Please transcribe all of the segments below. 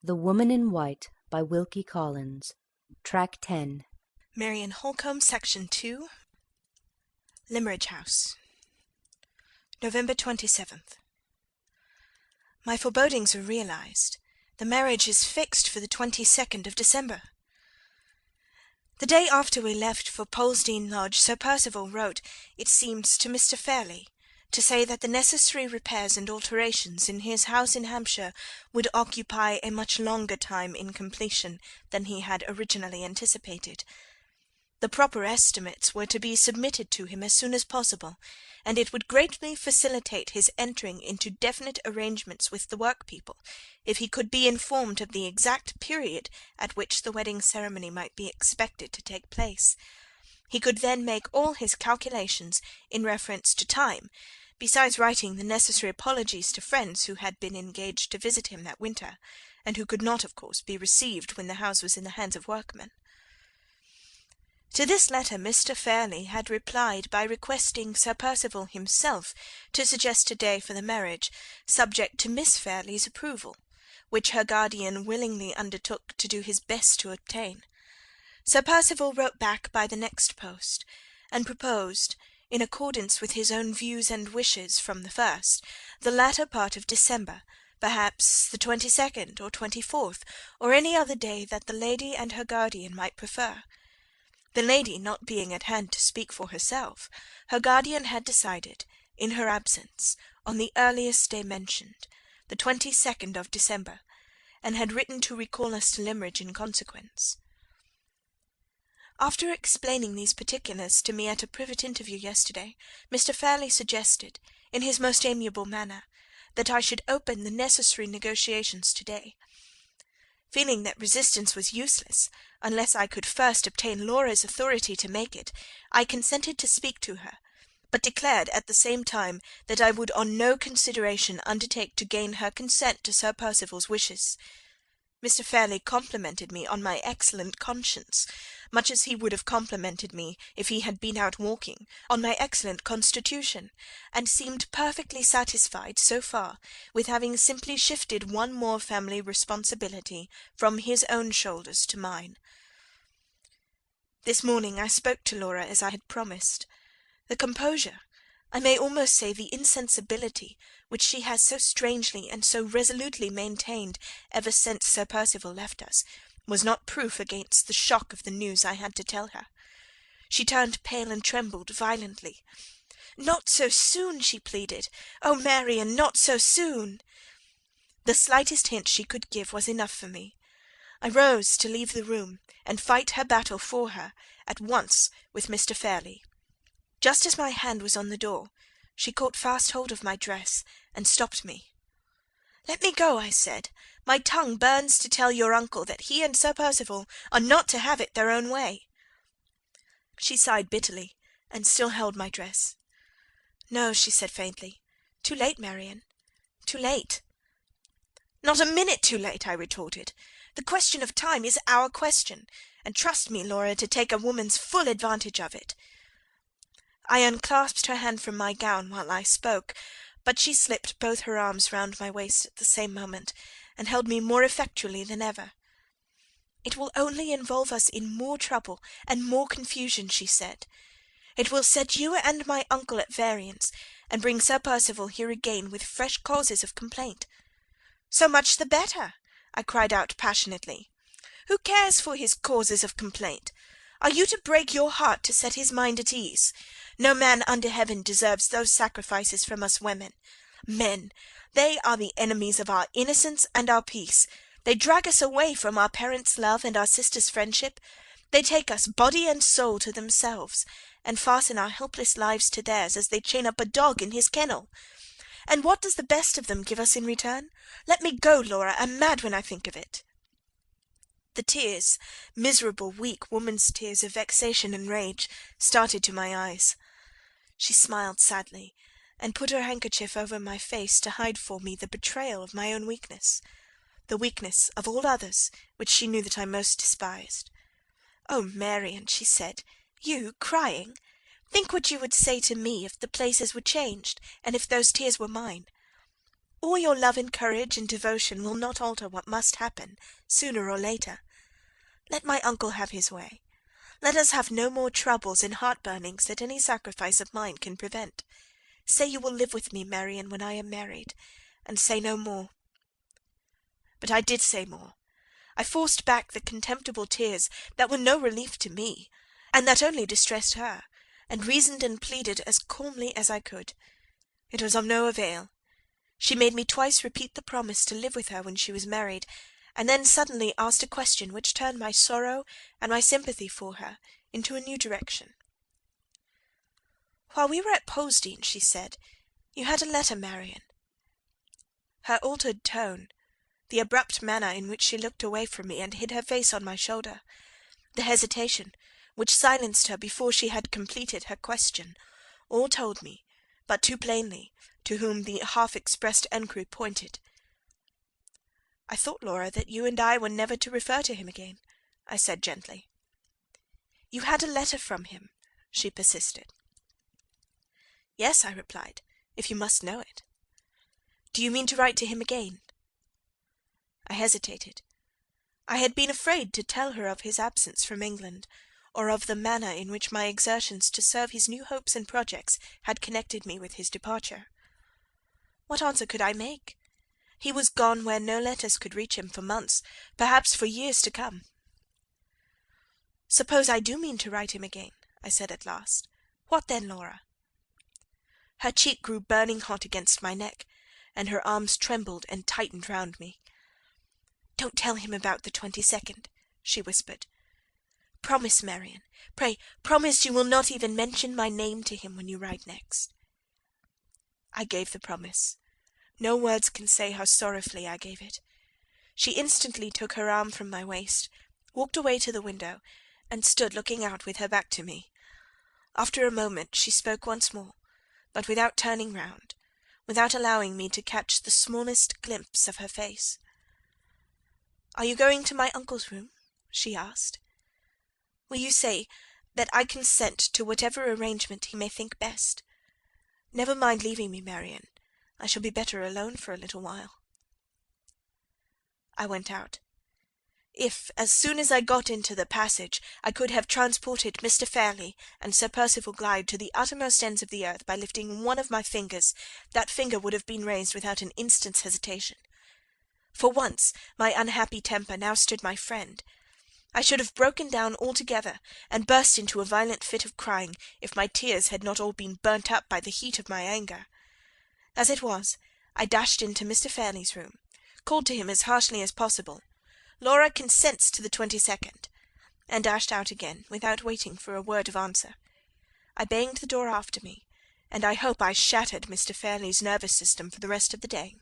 The Woman in White by Wilkie Collins. Track 10. Marian Holcomb, Section 2. Limmeridge House. November 27th. My forebodings are realized. The marriage is fixed for the 22nd of December. The day after we left for Polesdean Lodge, Sir Percival wrote, it seems, to Mr. Fairley, to say that the necessary repairs and alterations in his house in Hampshire would occupy a much longer time in completion than he had originally anticipated. The proper estimates were to be submitted to him as soon as possible, and it would greatly facilitate his entering into definite arrangements with the workpeople, if he could be informed of the exact period at which the wedding ceremony might be expected to take place. He could then make all his calculations in reference to time, besides writing the necessary apologies to friends who had been engaged to visit him that winter, and who could not, of course, be received when the house was in the hands of workmen. To this letter Mr. Fairley had replied by requesting Sir Percival himself to suggest a day for the marriage, subject to Miss Fairley's approval, which her guardian willingly undertook to do his best to obtain. Sir Percival wrote back by the next post, and proposed, in accordance with his own views and wishes from the first, the latter part of December, perhaps the 22nd or 24th, or any other day that the lady and her guardian might prefer. The lady not being at hand to speak for herself, her guardian had decided, in her absence, on the earliest day mentioned, the 22nd of December, and had written to recall us to Limmeridge in consequence. After explaining these particulars to me at a private interview yesterday, Mr. Fairley suggested, in his most amiable manner, that I should open the necessary negotiations to-day. Feeling that resistance was useless, unless I could first obtain Laura's authority to make it, I consented to speak to her, but declared at the same time that I would on no consideration undertake to gain her consent to Sir Percival's wishes. Mr. Fairley complimented me on my excellent conscience, much as he would have complimented me, if he had been out walking, on my excellent constitution, and seemed perfectly satisfied, so far, with having simply shifted one more family responsibility from his own shoulders to mine. This morning I spoke to Laura as I had promised. The composure, I may almost say the insensibility, which she has so strangely and so resolutely maintained ever since Sir Percival left us, was not proof against the shock of the news I had to tell her. She turned pale and trembled violently. "Not so soon," she pleaded. "Oh, Marian, not so soon!" The slightest hint she could give was enough for me. I rose to leave the room, and fight her battle for her, at once with Mr. Fairley. Just as my hand was on the door, she caught fast hold of my dress, and stopped me. "Let me go," I said. "My tongue burns to tell your uncle that he and Sir Percival are not to have it their own way." She sighed bitterly, and still held my dress. "No," she said faintly. "Too late, Marian. Too late." "Not a minute too late," I retorted. "The question of time is our question, and trust me, Laura, to take a woman's full advantage of it." I unclasped her hand from my gown while I spoke, but she slipped both her arms round my waist at the same moment, and held me more effectually than ever. "It will only involve us in more trouble and more confusion," she said. "It will set you and my uncle at variance, and bring Sir Percival here again with fresh causes of complaint." "So much the better," I cried out passionately. "Who cares for his causes of complaint? Are you to break your heart to set his mind at ease? No man under heaven deserves those sacrifices from us women. Men, they are the enemies of our innocence and our peace. They drag us away from our parents' love and our sisters' friendship. They take us body and soul to themselves, and fasten our helpless lives to theirs as they chain up a dog in his kennel. And what does the best of them give us in return? Let me go, Laura, I'm mad when I think of it." The tears, miserable, weak woman's tears of vexation and rage, started to my eyes. She smiled sadly, and put her handkerchief over my face to hide for me the betrayal of my own weakness, the weakness of all others which she knew that I most despised. "Oh, Marian," she said, "you crying! Think what you would say to me if the places were changed, and if those tears were mine." All your love and courage and devotion will not alter what must happen, sooner or later. Let my uncle have his way. Let us have no more troubles and heart-burnings that any sacrifice of mine can prevent. Say you will live with me, Marian, when I am married, and say no more." But I did say more. I forced back the contemptible tears that were no relief to me, and that only distressed her, and reasoned and pleaded as calmly as I could. It was of no avail. She made me twice repeat the promise to live with her when she was married, and then suddenly asked a question which turned my sorrow and my sympathy for her into a new direction. "While we were at Polesdean," she said, "you had a letter, Marian." Her altered tone, the abrupt manner in which she looked away from me and hid her face on my shoulder, the hesitation which silenced her before she had completed her question, all told me, but too plainly, to whom the half-expressed enquiry pointed. "I thought, Laura, that you and I were never to refer to him again," I said gently. "You had a letter from him," she persisted. "Yes," I replied, "if you must know it." "Do you mean to write to him again?" I hesitated. I had been afraid to tell her of his absence from England, or of the manner in which my exertions to serve his new hopes and projects had connected me with his departure. What answer could I make? He was gone where no letters could reach him for months, perhaps for years to come. "Suppose I do mean to write him again," I said at last. "What then, Laura?" Her cheek grew burning hot against my neck, and her arms trembled and tightened round me. "Don't tell him about the 22nd, she whispered. "Promise, Marian, pray promise you will not even mention my name to him when you write next." I gave the promise. No words can say how sorrowfully I gave it. She instantly took her arm from my waist, walked away to the window, and stood looking out with her back to me. After a moment she spoke once more, but without turning round, without allowing me to catch the smallest glimpse of her face. "Are you going to my uncle's room?" she asked. "Will you say that I consent to whatever arrangement he may think best? Never mind leaving me, Marian. I shall be better alone for a little while." I went out. If, as soon as I got into the passage, I could have transported Mr. Fairley and Sir Percival Glyde to the uttermost ends of the earth by lifting one of my fingers, that finger would have been raised without an instant's hesitation. For once my unhappy temper now stood my friend. I should have broken down altogether, and burst into a violent fit of crying, if my tears had not all been burnt up by the heat of my anger. As it was, I dashed into Mr. Fairley's room, called to him as harshly as possible, "Laura consents to the 22nd," and dashed out again, without waiting for a word of answer. I banged the door after me, and I hope I shattered Mr. Fairley's nervous system for the rest of the day.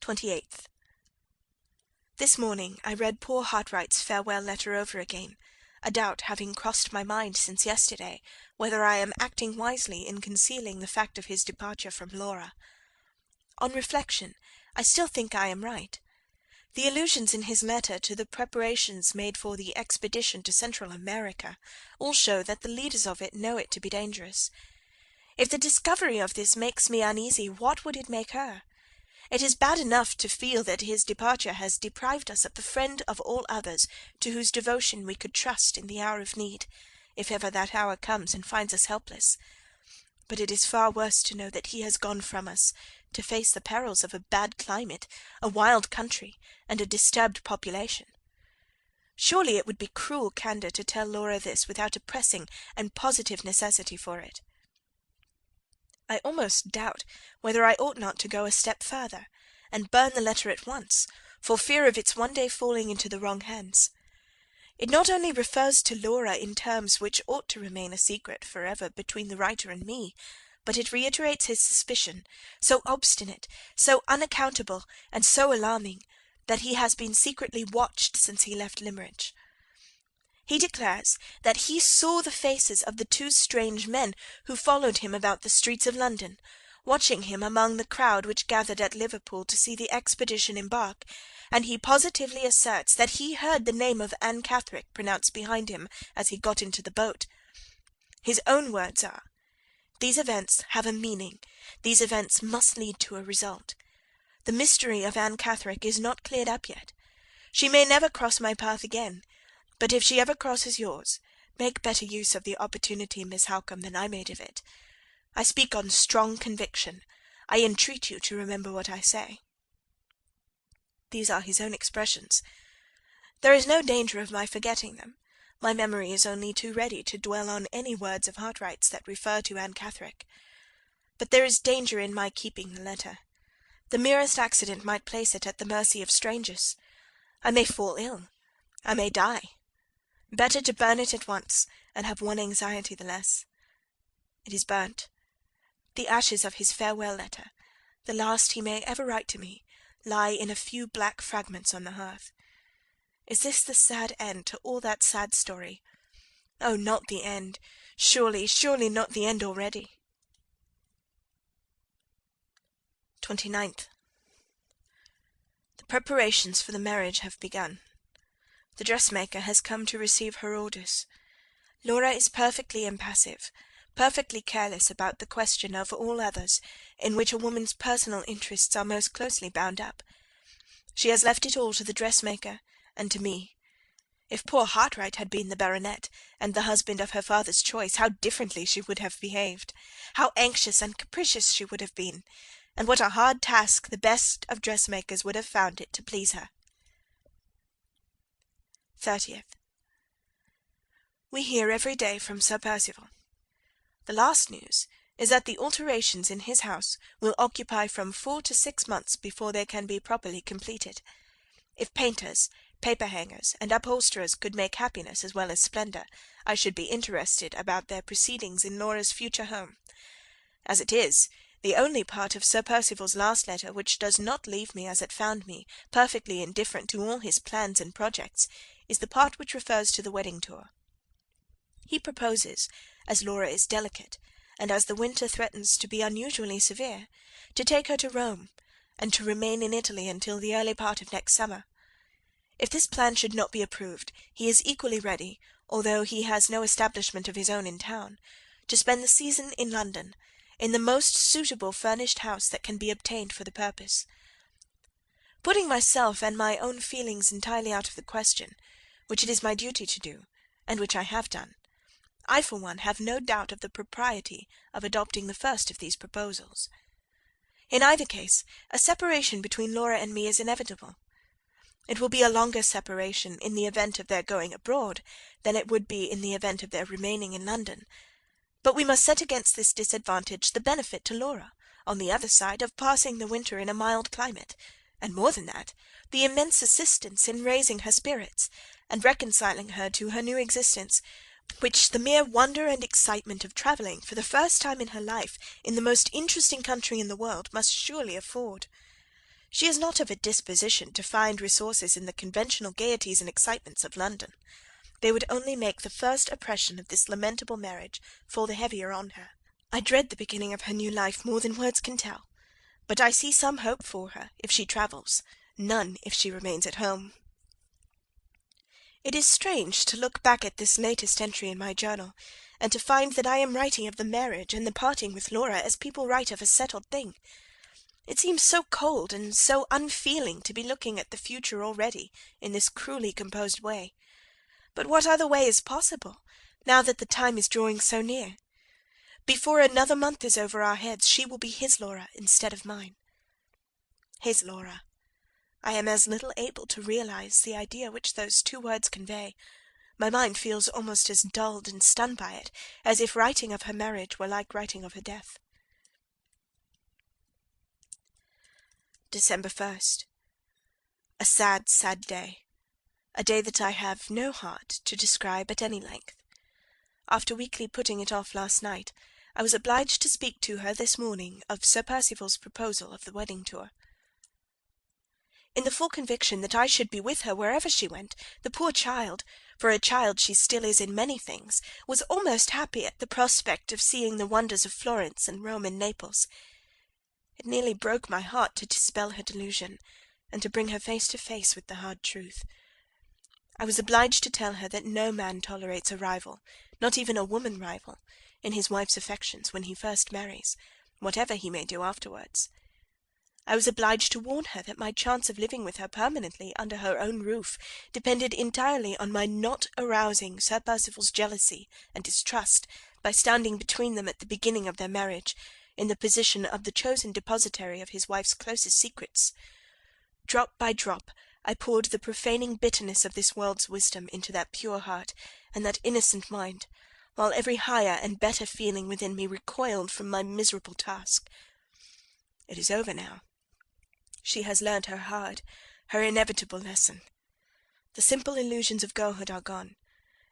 28th. This morning I read poor Hartright's farewell letter over again, a doubt having crossed my mind since yesterday whether I am acting wisely in concealing the fact of his departure from Laura. On reflection, I still think I am right. The allusions in his letter to the preparations made for the expedition to Central America all show that the leaders of it know it to be dangerous. If the discovery of this makes me uneasy, what would it make her? It is bad enough to feel that his departure has deprived us of the friend of all others to whose devotion we could trust in the hour of need, if ever that hour comes and finds us helpless. But it is far worse to know that he has gone from us, to face the perils of a bad climate, a wild country, and a disturbed population. Surely it would be cruel candour to tell Laura this without a pressing and positive necessity for it. I almost doubt whether I ought not to go a step further, and burn the letter at once, for fear of its one day falling into the wrong hands. It not only refers to Laura in terms which ought to remain a secret for ever between the writer and me, but it reiterates his suspicion, so obstinate, so unaccountable, and so alarming, that he has been secretly watched since he left Limmeridge. He declares that he saw the faces of the two strange men who followed him about the streets of London, watching him among the crowd which gathered at Liverpool to see the expedition embark, and he positively asserts that he heard the name of Anne Catherick pronounced behind him as he got into the boat. His own words are, These events have a meaning. These events must lead to a result. The mystery of Anne Catherick is not cleared up yet. She may never cross my path again, but if she ever crosses yours, make better use of the opportunity, Miss Halcombe, than I made of it. I speak on strong conviction. I entreat you to remember what I say." These are his own expressions. There is no danger of my forgetting them. My memory is only too ready to dwell on any words of Hartright's that refer to Anne Catherick. But there is danger in my keeping the letter. The merest accident might place it at the mercy of strangers. I may fall ill. I may die. Better to burn it at once, and have one anxiety the less. It is burnt. The ashes of his farewell letter, the last he may ever write to me, lie in a few black fragments on the hearth. Is this the sad end to all that sad story? Oh, not the end! Surely, surely not the end already! 29th. The preparations for the marriage have begun. The dressmaker has come to receive her orders. Laura is perfectly impassive, perfectly careless about the question of all others in which a woman's personal interests are most closely bound up. She has left it all to the dressmaker and to me. If poor Hartright had been the baronet, and the husband of her father's choice, how differently she would have behaved! How anxious and capricious she would have been! And what a hard task the best of dressmakers would have found it to please her. 30th. We hear every day from Sir Percival. The last news is that the alterations in his house will occupy from 4 to 6 months before they can be properly completed. If painters, paper-hangers, and upholsterers could make happiness as well as splendour, I should be interested about their proceedings in Laura's future home. As it is, the only part of Sir Percival's last letter which does not leave me as it found me, perfectly indifferent to all his plans and projects, is the part which refers to the wedding tour. He proposes, as Laura is delicate, and as the winter threatens to be unusually severe, to take her to Rome, and to remain in Italy until the early part of next summer. If this plan should not be approved, he is equally ready, although he has no establishment of his own in town, to spend the season in London, in the most suitable furnished house that can be obtained for the purpose. Putting myself and my own feelings entirely out of the question, which it is my duty to do, and which I have done, I for one have no doubt of the propriety of adopting the first of these proposals. In either case, a separation between Laura and me is inevitable. It will be a longer separation in the event of their going abroad than it would be in the event of their remaining in London, but we must set against this disadvantage the benefit to Laura, on the other side, of passing the winter in a mild climate, and more than that, the immense assistance in raising her spirits, and reconciling her to her new existence, which the mere wonder and excitement of travelling for the first time in her life in the most interesting country in the world must surely afford. She is not of a disposition to find resources in the conventional gaieties and excitements of London. They would only make the first oppression of this lamentable marriage fall the heavier on her. I dread the beginning of her new life more than words can tell, but I see some hope for her if she travels, none if she remains at home. It is strange to look back at this latest entry in my journal, and to find that I am writing of the marriage and the parting with Laura as people write of a settled thing. It seems so cold and so unfeeling to be looking at the future already in this cruelly composed way. But what other way is possible, now that the time is drawing so near? Before another month is over our heads, she will be his Laura instead of mine. His Laura. I am as little able to realize the idea which those two words convey. My mind feels almost as dulled and stunned by it, as if writing of her marriage were like writing of her death. December 1st. A sad, sad day. A day that I have no heart to describe at any length. After weakly putting it off last night, I was obliged to speak to her this morning of Sir Percival's proposal of the wedding tour. In the full conviction that I should be with her wherever she went, the poor child, for a child she still is in many things, was almost happy at the prospect of seeing the wonders of Florence and Rome and Naples. It nearly broke my heart to dispel her delusion, and to bring her face to face with the hard truth. I was obliged to tell her that no man tolerates a rival, not even a woman rival, in his wife's affections when he first marries, whatever he may do afterwards. I was obliged to warn her that my chance of living with her permanently under her own roof depended entirely on my not arousing Sir Percival's jealousy and distrust by standing between them at the beginning of their marriage, in the position of the chosen depositary of his wife's closest secrets. Drop by drop I poured the profaning bitterness of this world's wisdom into that pure heart and that innocent mind, while every higher and better feeling within me recoiled from my miserable task. It is over now. She has learnt her hard, her inevitable lesson. The simple illusions of girlhood are gone,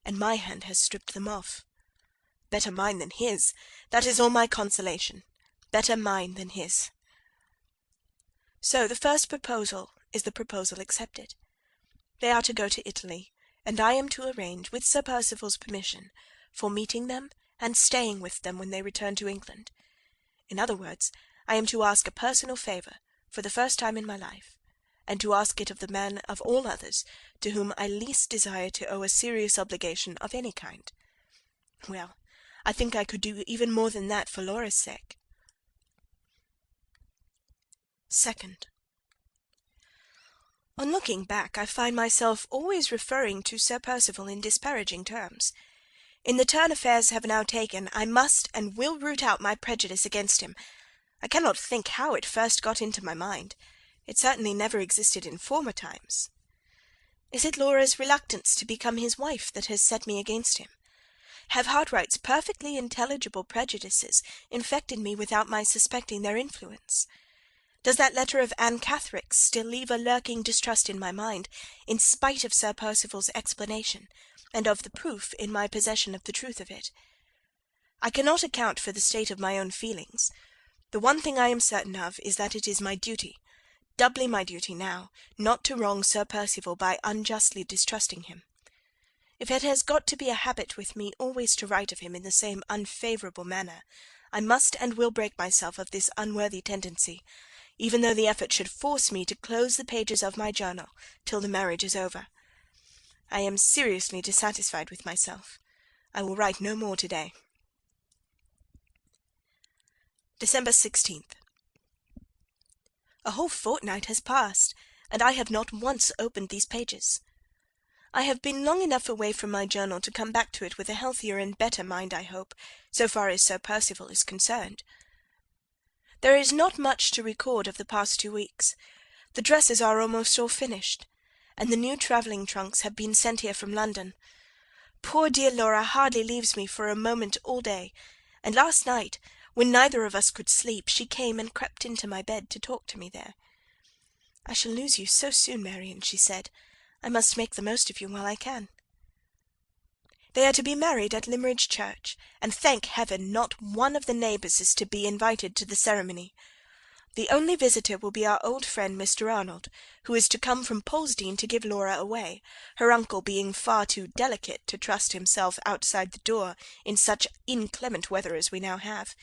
and my hand has stripped them off. Better mine than his, that is all my consolation. Better mine than his. So the first proposal is the proposal accepted. They are to go to Italy, and I am to arrange, with Sir Percival's permission, for meeting them and staying with them when they return to England. In other words, I am to ask a personal favour, for the first time in my life, and to ask it of the man of all others to whom I least desire to owe a serious obligation of any kind. Well, I think I could do even more than that for Laura's sake. 2nd. On looking back, I find myself always referring to Sir Percival in disparaging terms. In the turn affairs have now taken, I must and will root out my prejudice against him. I cannot think how it first got into my mind. It certainly never existed in former times. Is it Laura's reluctance to become his wife that has set me against him? Have Hartright's perfectly intelligible prejudices infected me without my suspecting their influence? Does that letter of Anne Catherick's still leave a lurking distrust in my mind, in spite of Sir Percival's explanation, and of the proof in my possession of the truth of it? I cannot account for the state of my own feelings. The one thing I am certain of is that it is my duty, doubly my duty now, not to wrong Sir Percival by unjustly distrusting him. If it has got to be a habit with me always to write of him in the same unfavourable manner, I must and will break myself of this unworthy tendency, even though the effort should force me to close the pages of my journal till the marriage is over. I am seriously dissatisfied with myself. I will write no more to-day. December 16th. A whole fortnight has passed, and I have not once opened these pages. I have been long enough away from my journal to come back to it with a healthier and better mind, I hope, so far as Sir Percival is concerned. There is not much to record of the past 2 weeks. The dresses are almost all finished, and the new travelling trunks have been sent here from London. Poor dear Laura hardly leaves me for a moment all day, and last night, when neither of us could sleep, she came and crept into my bed to talk to me there. "I shall lose you so soon, Marian," she said. "I must make the most of you while I can." They are to be married at Limmeridge Church, and thank heaven not one of the neighbours is to be invited to the ceremony. The only visitor will be our old friend Mr. Arnold, who is to come from Polesdean to give Laura away, her uncle being far too delicate to trust himself outside the door in such inclement weather as we now have.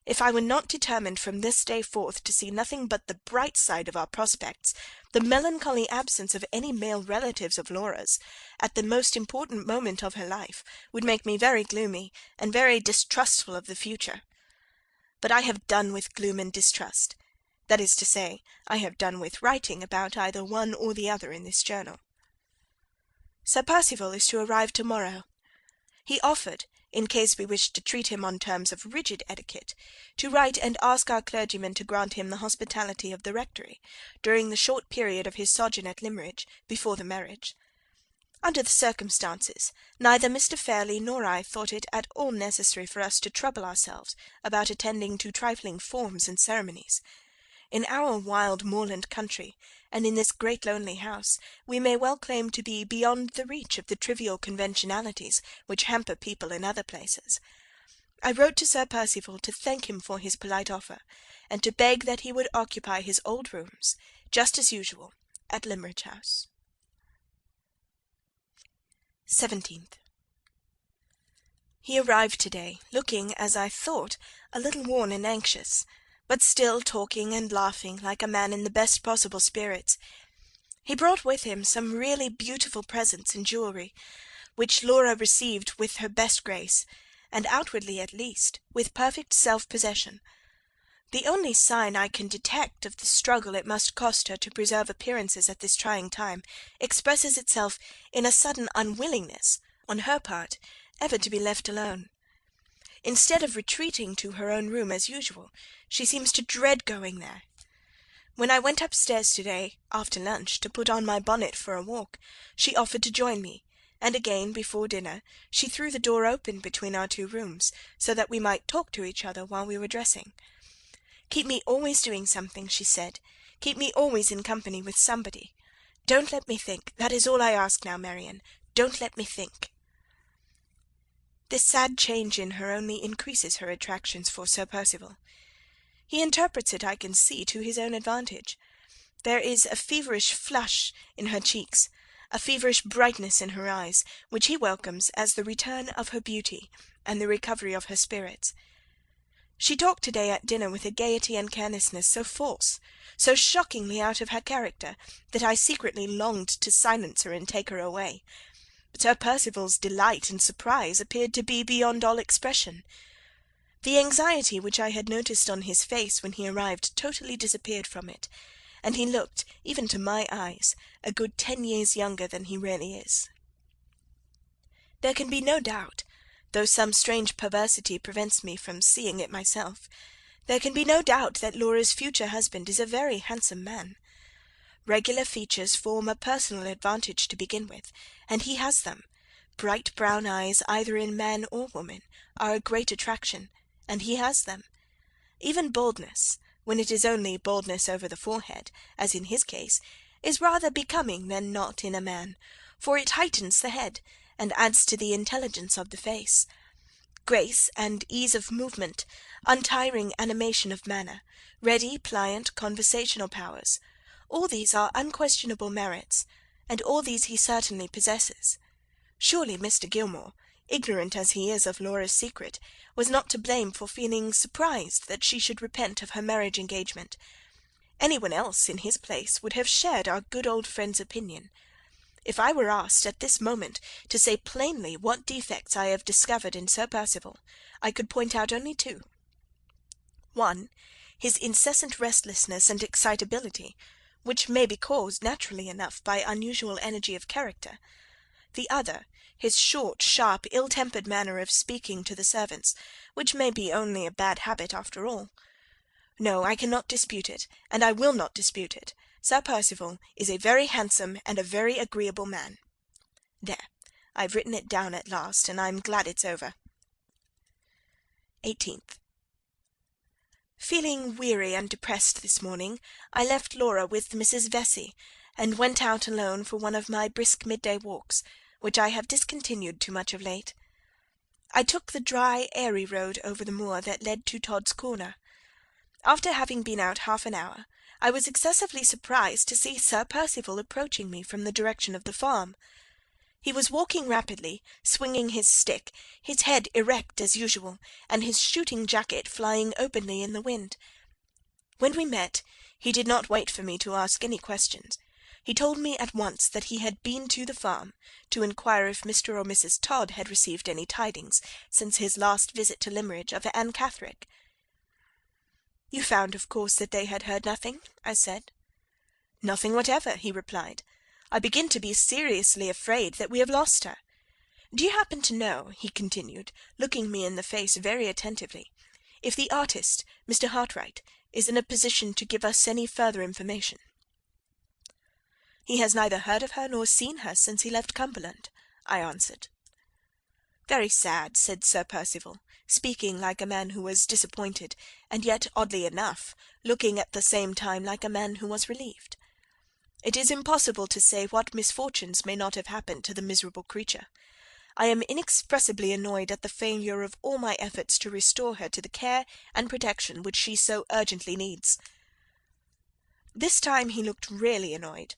If I were not determined from this day forth to see nothing but the bright side of our prospects, the melancholy absence of any male relatives of Laura's, at the most important moment of her life, would make me very gloomy, and very distrustful of the future. But I have done with gloom and distrust. That is to say, I have done with writing about either one or the other in this journal. Sir Percival is to arrive to-morrow. He offered, in case we wished to treat him on terms of rigid etiquette, to write and ask our clergyman to grant him the hospitality of the rectory, during the short period of his sojourn at Limmeridge, before the marriage. Under the circumstances, neither Mr. Fairley nor I thought it at all necessary for us to trouble ourselves about attending to trifling forms and ceremonies. In our wild moorland country, and in this great lonely house, we may well claim to be beyond the reach of the trivial conventionalities which hamper people in other places. I wrote to Sir Percival to thank him for his polite offer, and to beg that he would occupy his old rooms, just as usual, at Limmeridge House. 17th. He arrived to-day, looking, as I thought, a little worn and anxious, but still talking and laughing like a man in the best possible spirits. He brought with him some really beautiful presents and jewellery, which Laura received with her best grace, and outwardly at least, with perfect self-possession. The only sign I can detect of the struggle it must cost her to preserve appearances at this trying time expresses itself in a sudden unwillingness, on her part, ever to be left alone. Instead of retreating to her own room as usual, she seems to dread going there. When I went upstairs to-day, after lunch, to put on my bonnet for a walk, she offered to join me, and again, before dinner, she threw the door open between our 2 rooms, so that we might talk to each other while we were dressing. "Keep me always doing something," she said. "Keep me always in company with somebody. Don't let me think. That is all I ask now, Marian. Don't let me think." This sad change in her only increases her attractions for Sir Percival. He interprets it, I can see, to his own advantage. There is a feverish flush in her cheeks, a feverish brightness in her eyes, which he welcomes as the return of her beauty and the recovery of her spirits. She talked to-day at dinner with a gaiety and carelessness so false, so shockingly out of her character, that I secretly longed to silence her and take her away. But Sir Percival's delight and surprise appeared to be beyond all expression. The anxiety which I had noticed on his face when he arrived totally disappeared from it, and he looked, even to my eyes, a good 10 years younger than he really is. There can be no doubt, though some strange perversity prevents me from seeing it myself, there can be no doubt that Laura's future husband is a very handsome man. Regular features form a personal advantage to begin with, and he has them. Bright brown eyes, either in man or woman, are a great attraction, and he has them. Even baldness, when it is only baldness over the forehead, as in his case, is rather becoming than not in a man, for it heightens the head, and adds to the intelligence of the face. Grace and ease of movement, untiring animation of manner, ready, pliant, conversational powers, all these are unquestionable merits, and all these he certainly possesses. Surely Mr. Gilmore, ignorant as he is of Laura's secret, was not to blame for feeling surprised that she should repent of her marriage engagement. Any one else in his place would have shared our good old friend's opinion. If I were asked at this moment to say plainly what defects I have discovered in Sir Percival, I could point out only 2. 1. His incessant restlessness and excitability, which may be caused, naturally enough, by unusual energy of character. The other, his short, sharp, ill-tempered manner of speaking to the servants, which may be only a bad habit after all. No, I cannot dispute it, and I will not dispute it. Sir Percival is a very handsome and a very agreeable man. There, I've written it down at last, and I'm glad it's over. 18th. Feeling weary and depressed this morning, I left Laura with Mrs. Vesey, and went out alone for one of my brisk midday walks, which I have discontinued too much of late. I took the dry, airy road over the moor that led to Todd's Corner. After having been out half an hour, I was excessively surprised to see Sir Percival approaching me from the direction of the farm. He was walking rapidly, swinging his stick, his head erect as usual, and his shooting jacket flying openly in the wind. When we met, he did not wait for me to ask any questions. He told me at once that he had been to the farm, to inquire if Mr. or Mrs. Todd had received any tidings, since his last visit to Limmeridge, of Anne Catherick. "You found, of course, that they had heard nothing?" I said. "Nothing whatever," he replied. "I begin to be seriously afraid that we have lost her. Do you happen to know," he continued, looking me in the face very attentively, "if the artist, Mr. Hartright, is in a position to give us any further information?" "He has neither heard of her nor seen her since he left Cumberland," I answered. "Very sad," said Sir Percival, speaking like a man who was disappointed, and yet, oddly enough, looking at the same time like a man who was relieved. "It is impossible to say what misfortunes may not have happened to the miserable creature. I am inexpressibly annoyed at the failure of all my efforts to restore her to the care and protection which she so urgently needs." This time he looked really annoyed.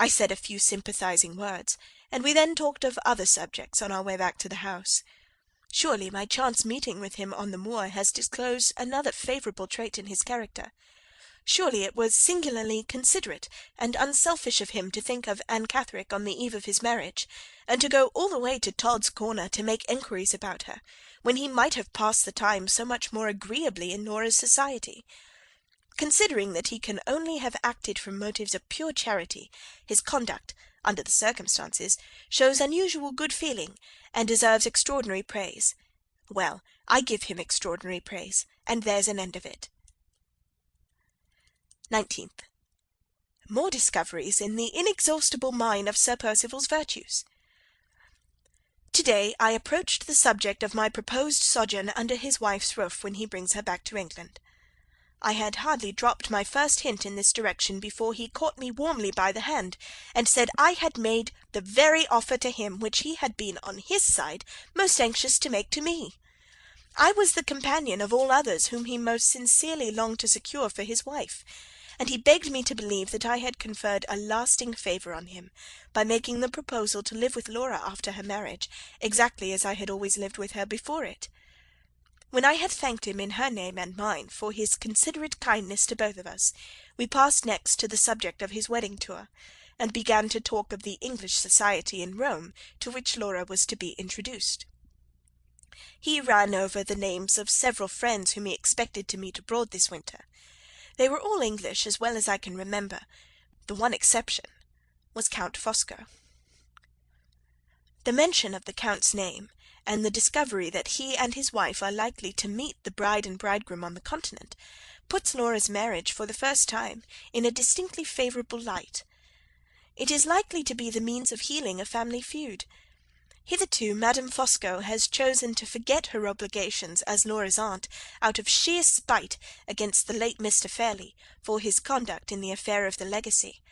I said a few sympathizing words, and we then talked of other subjects on our way back to the house. Surely my chance meeting with him on the moor has disclosed another favourable trait in his character. Surely it was singularly considerate and unselfish of him to think of Anne Catherick on the eve of his marriage, and to go all the way to Todd's Corner to make enquiries about her, when he might have passed the time so much more agreeably in Laura's society. Considering that he can only have acted from motives of pure charity, his conduct, under the circumstances, shows unusual good feeling, and deserves extraordinary praise. Well, I give him extraordinary praise, and there's an end of it. 19th. More discoveries in the inexhaustible mine of Sir Percival's virtues. To-day I approached the subject of my proposed sojourn under his wife's roof when he brings her back to England. I had hardly dropped my first hint in this direction before he caught me warmly by the hand, and said I had made the very offer to him which he had been on his side most anxious to make to me. I was the companion of all others whom he most sincerely longed to secure for his wife, and he begged me to believe that I had conferred a lasting favour on him, by making the proposal to live with Laura after her marriage, exactly as I had always lived with her before it. When I had thanked him in her name and mine for his considerate kindness to both of us, we passed next to the subject of his wedding tour, and began to talk of the English society in Rome to which Laura was to be introduced. He ran over the names of several friends whom he expected to meet abroad this winter. They were all English as well as I can remember. The one exception was Count Fosco. The mention of the Count's name, and the discovery that he and his wife are likely to meet the bride and bridegroom on the Continent, puts Laura's marriage for the first time in a distinctly favourable light. It is likely to be the means of healing a family feud. Hitherto Madame Fosco has chosen to forget her obligations as Laura's aunt out of sheer spite against the late Mr. Fairley for his conduct in the affair of the legacy.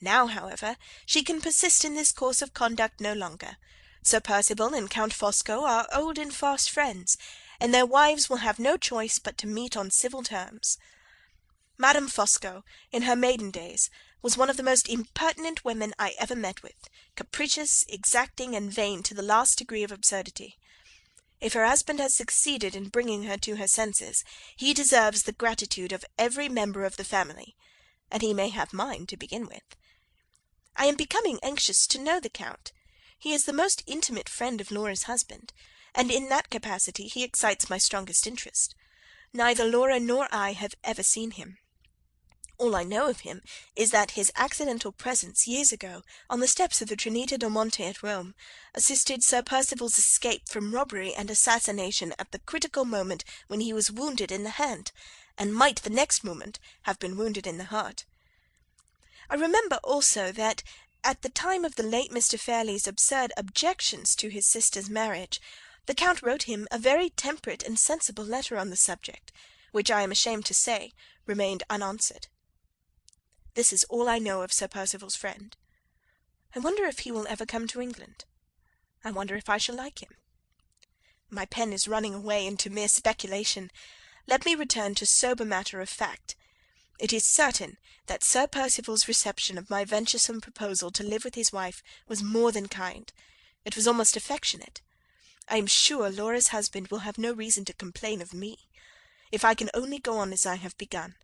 Now, however, she can persist in this course of conduct no longer. Sir Percival and Count Fosco are old and fast friends, and their wives will have no choice but to meet on civil terms. Madame Fosco, in her maiden days, was one of the most impertinent women I ever met with, capricious, exacting, and vain to the last degree of absurdity. If her husband has succeeded in bringing her to her senses, he deserves the gratitude of every member of the family, and he may have mine to begin with. I am becoming anxious to know the Count. He is the most intimate friend of Laura's husband, and in that capacity he excites my strongest interest. Neither Laura nor I have ever seen him. All I know of him is that his accidental presence years ago on the steps of the Trinita del Monte at Rome assisted Sir Percival's escape from robbery and assassination at the critical moment when he was wounded in the hand, and might the next moment have been wounded in the heart. I remember also that at the time of the late Mr. Fairley's absurd objections to his sister's marriage, the Count wrote him a very temperate and sensible letter on the subject, which I am ashamed to say remained unanswered. This is all I know of Sir Percival's friend. I wonder if he will ever come to England. I wonder if I shall like him. My pen is running away into mere speculation. Let me return to sober matter of fact. It is certain that Sir Percival's reception of my venturesome proposal to live with his wife was more than kind. It was almost affectionate. I am sure Laura's husband will have no reason to complain of me, if I can only go on as I have begun.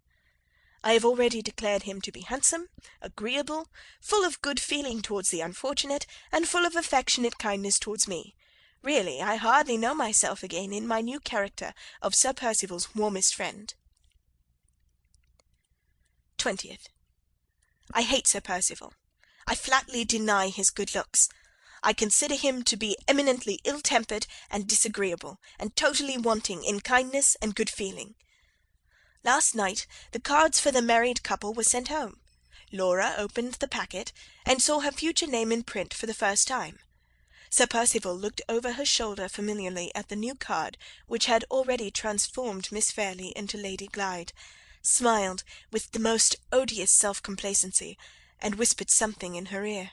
I have already declared him to be handsome, agreeable, full of good feeling towards the unfortunate, and full of affectionate kindness towards me. Really, I hardly know myself again in my new character of Sir Percival's warmest friend. 20th. I hate Sir Percival. I flatly deny his good looks. I consider him to be eminently ill-tempered and disagreeable, and totally wanting in kindness and good feeling. Last night the cards for the married couple were sent home. Laura opened the packet, and saw her future name in print for the first time. Sir Percival looked over her shoulder familiarly at the new card which had already transformed Miss Fairley into Lady Glyde, smiled with the most odious self-complacency, and whispered something in her ear.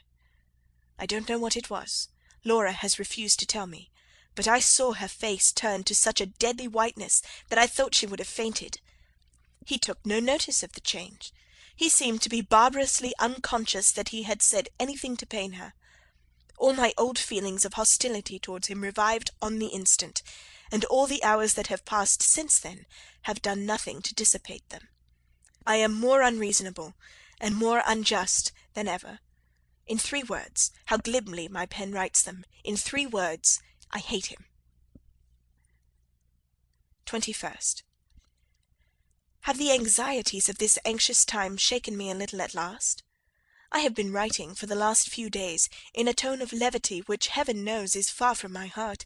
I don't know what it was. Laura has refused to tell me, but I saw her face turn to such a deadly whiteness that I thought she would have fainted. He took no notice of the change. He seemed to be barbarously unconscious that he had said anything to pain her. All my old feelings of hostility towards him revived on the instant, and all the hours that have passed since then have done nothing to dissipate them. I am more unreasonable and more unjust than ever. In 3 words, how glibly my pen writes them, in 3 words, I hate him. 21st. Have the anxieties of this anxious time shaken me a little at last? I have been writing for the last few days in a tone of levity which heaven knows is far from my heart,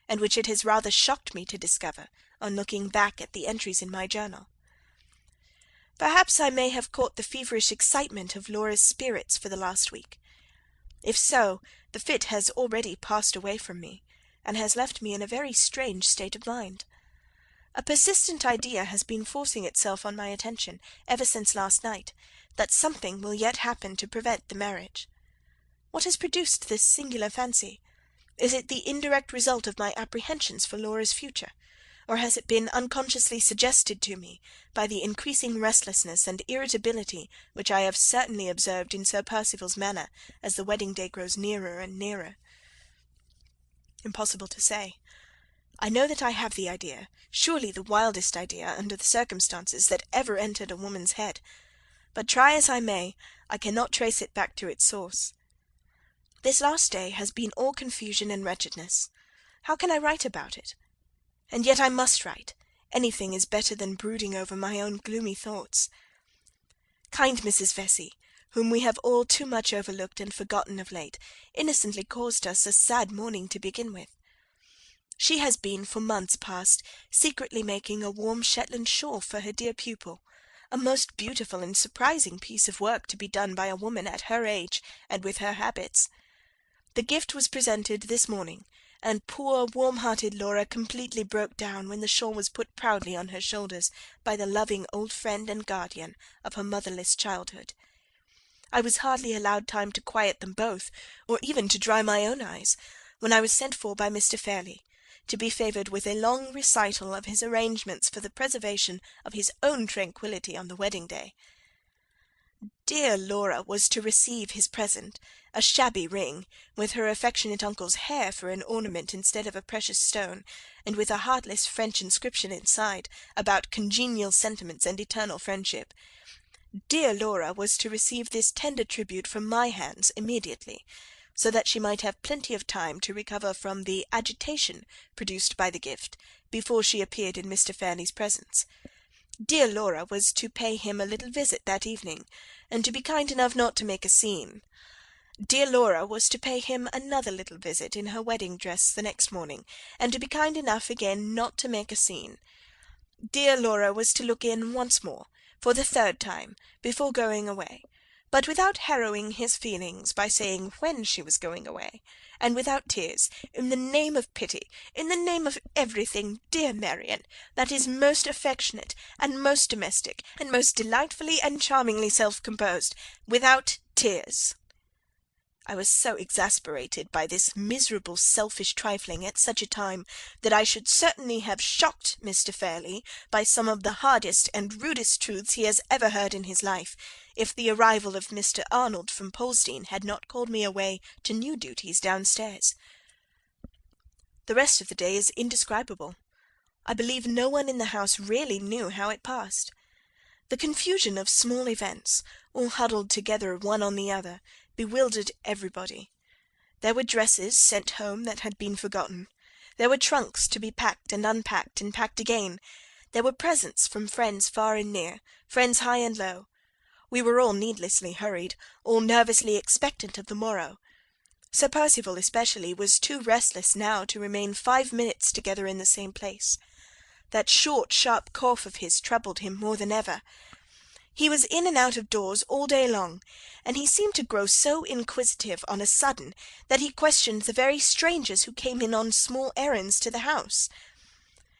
and which it has rather shocked me to discover on looking back at the entries in my journal. Perhaps I may have caught the feverish excitement of Laura's spirits for the last week. If so, the fit has already passed away from me, and has left me in a very strange state of mind. A persistent idea has been forcing itself on my attention ever since last night, that something will yet happen to prevent the marriage. What has produced this singular fancy? Is it the indirect result of my apprehensions for Laura's future, or has it been unconsciously suggested to me by the increasing restlessness and irritability which I have certainly observed in Sir Percival's manner as the wedding day grows nearer and nearer? Impossible to say. I know that I have the idea, surely the wildest idea, under the circumstances, that ever entered a woman's head, but try as I may, I cannot trace it back to its source. This last day has been all confusion and wretchedness. How can I write about it? And yet I must write. Anything is better than brooding over my own gloomy thoughts. Kind Mrs. Vesey, whom we have all too much overlooked and forgotten of late, innocently caused us a sad morning to begin with. She has been, for months past, secretly making a warm Shetland shawl for her dear pupil, a most beautiful and surprising piece of work to be done by a woman at her age and with her habits. The gift was presented this morning, and poor warm-hearted Laura completely broke down when the shawl was put proudly on her shoulders by the loving old friend and guardian of her motherless childhood. I was hardly allowed time to quiet them both, or even to dry my own eyes, when I was sent for by Mr. Fairley, to be favoured with a long recital of his arrangements for the preservation of his own tranquillity on the wedding day. Dear Laura was to receive his present, a shabby ring, with her affectionate uncle's hair for an ornament instead of a precious stone, and with a heartless French inscription inside, about congenial sentiments and eternal friendship. Dear Laura was to receive this tender tribute from my hands immediately, so that she might have plenty of time to recover from the agitation produced by the gift, before she appeared in Mr. Fairley's presence. Dear Laura was to pay him a little visit that evening, and to be kind enough not to make a scene. Dear Laura was to pay him another little visit in her wedding dress the next morning, and to be kind enough again not to make a scene. Dear Laura was to look in once more, for the 3rd time, before going away, but without harrowing his feelings by saying when she was going away, and without tears, in the name of pity, in the name of everything, dear Marian, that is most affectionate, and most domestic, and most delightfully and charmingly self-composed, without tears. I was so exasperated by this miserable selfish trifling at such a time, that I should certainly have shocked Mr. Fairley by some of the hardest and rudest truths he has ever heard in his life, if the arrival of Mr. Arnold from Polstein had not called me away to new duties downstairs. The rest of the day is indescribable. I believe no one in the house really knew how it passed. The confusion of small events, all huddled together one on the other, bewildered everybody. There were dresses sent home that had been forgotten. There were trunks to be packed and unpacked and packed again. There were presents from friends far and near, friends high and low. We were all needlessly hurried, all nervously expectant of the morrow. Sir Percival especially was too restless now to remain 5 minutes together in the same place. That short, sharp cough of his troubled him more than ever. He was in and out of doors all day long, and he seemed to grow so inquisitive on a sudden that he questioned the very strangers who came in on small errands to the house.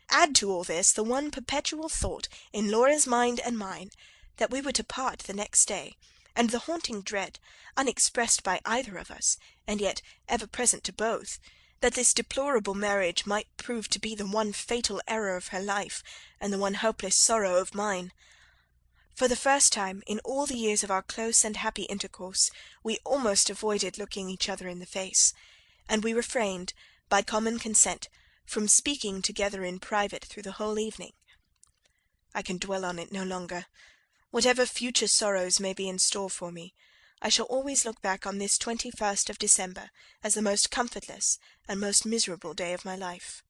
Add to all this the one perpetual thought in Laura's mind and mine, that we were to part the next day, and the haunting dread, unexpressed by either of us, and yet ever present to both, that this deplorable marriage might prove to be the one fatal error of her life, and the one hopeless sorrow of mine. For the first time in all the years of our close and happy intercourse, we almost avoided looking each other in the face, and we refrained, by common consent, from speaking together in private through the whole evening. I can dwell on it no longer. Whatever future sorrows may be in store for me, I shall always look back on this 21st of December as the most comfortless and most miserable day of my life.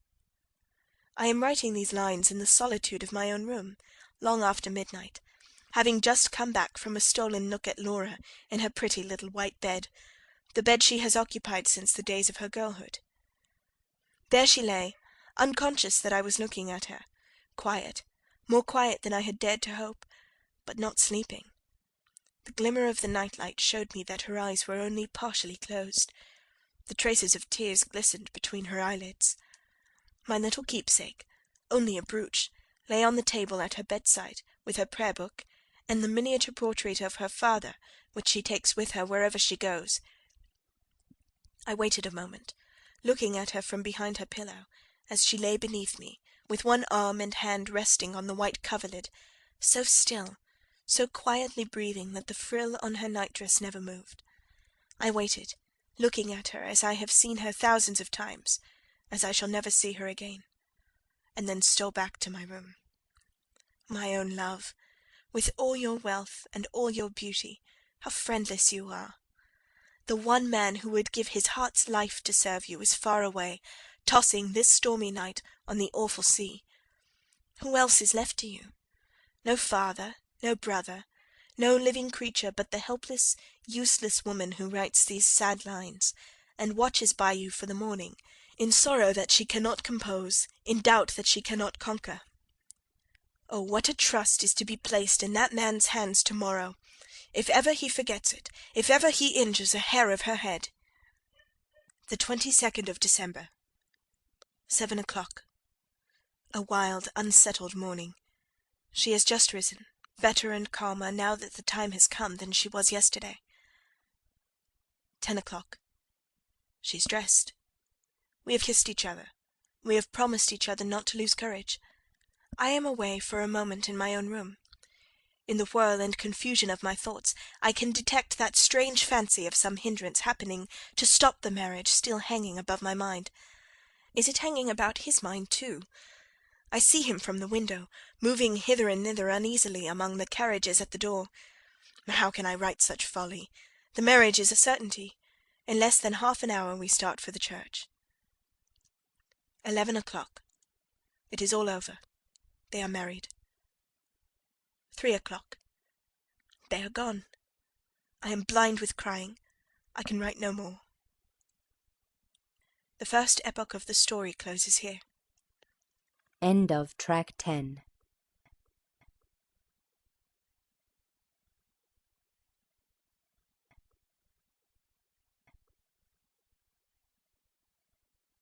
I am writing these lines in the solitude of my own room, long after midnight, having just come back from a stolen look at Laura in her pretty little white bed, the bed she has occupied since the days of her girlhood. There she lay, unconscious that I was looking at her, quiet, more quiet than I had dared to hope, but not sleeping. The glimmer of the night-light showed me that her eyes were only partially closed. The traces of tears glistened between her eyelids. My little keepsake, only a brooch, lay on the table at her bedside, with her prayer-book, and the miniature portrait of her father, which she takes with her wherever she goes. I waited a moment, looking at her from behind her pillow, as she lay beneath me, with one arm and hand resting on the white coverlid, so still, so quietly breathing that the frill on her nightdress never moved. I waited, looking at her as I have seen her thousands of times, as I shall never see her again, and then stole back to my room. My own love, with all your wealth and all your beauty, how friendless you are! The one man who would give his heart's life to serve you is far away, tossing this stormy night on the awful sea. Who else is left to you? No father, no brother, no living creature but the helpless, useless woman who writes these sad lines, and watches by you for the morning, in sorrow that she cannot compose, in doubt that she cannot conquer. Oh, what a trust is to be placed in that man's hands to-morrow! If ever he forgets it, if ever he injures a hair of her head. The 22nd of December, 7 o'clock. A wild, unsettled morning. She has just risen, better and calmer now that the time has come than she was yesterday. 10 o'clock. She's dressed. We have kissed each other. We have promised each other not to lose courage. I am away for a moment in my own room. In the whirl and confusion of my thoughts, I can detect that strange fancy of some hindrance happening to stop the marriage still hanging above my mind. Is it hanging about his mind too? I see him from the window, moving hither and thither uneasily among the carriages at the door. How can I write such folly? The marriage is a certainty. In less than half an hour we start for the church. 11 o'clock. It is all over. They are married. 3 o'clock. They are gone. I am blind with crying. I can write no more. The first epoch of the story closes here. End of Track 10.